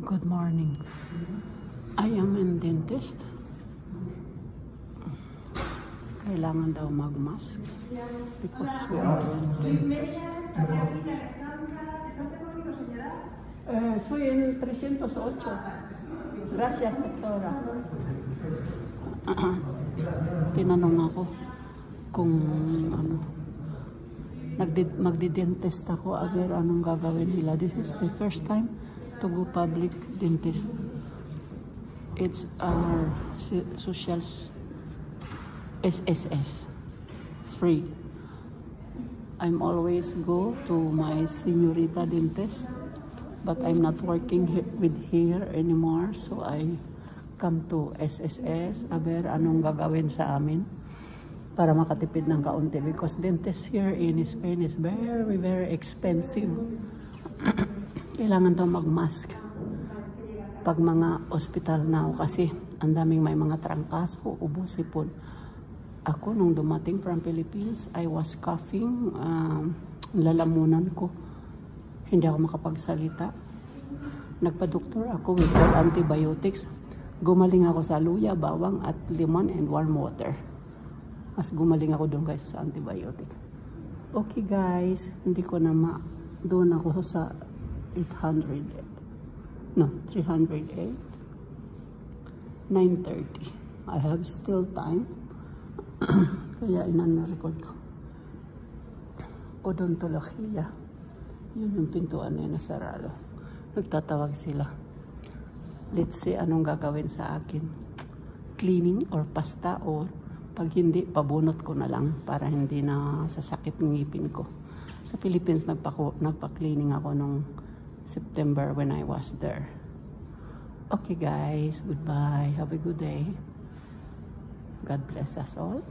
Good morning. I am in dentist. Kailangan daw mag-mask because we are in dentist. Soy en 308. Gracias, doctora. Tinanong ako kung ano, magdi-dentist ako agad, anong gagawin nila. This is the first time to go public dentist. It's our socials SSS free. I'm always go to my señorita dentist, but I'm not working with here anymore, so I come to SSS. Aber anong gagawin sa amin para makatipid ng kaunti, because dentist here in Spain is very, very expensive. Kailangan daw mag-mask pag mga hospital now kasi ang daming may mga trangkaso, ubo, sipon. Ako nung dumating from Philippines, I was coughing, lalamunan ko. Hindi ako makapagsalita. Nagpa-doktor ako with antibiotics. Gumaling ako sa luya, bawang at lemon and warm water. Mas gumaling ako doon guys sa antibiotic. Okay guys, hindi ko na doon ako sa 308, 9:30. I have still time. Kaya ina-record ko. Odontolohiya. Yun yung pintuan na nasarado. Nagtatawag sila. Let's see anong gagawin sa akin. Cleaning or pasta, or pag hindi, pabunot ko na lang para hindi na sasakit ng ngipin ko. Sa Philippines, nagpa-cleaning ako nung September when I was there. Okay guys, goodbye. Have a good day. God bless us all.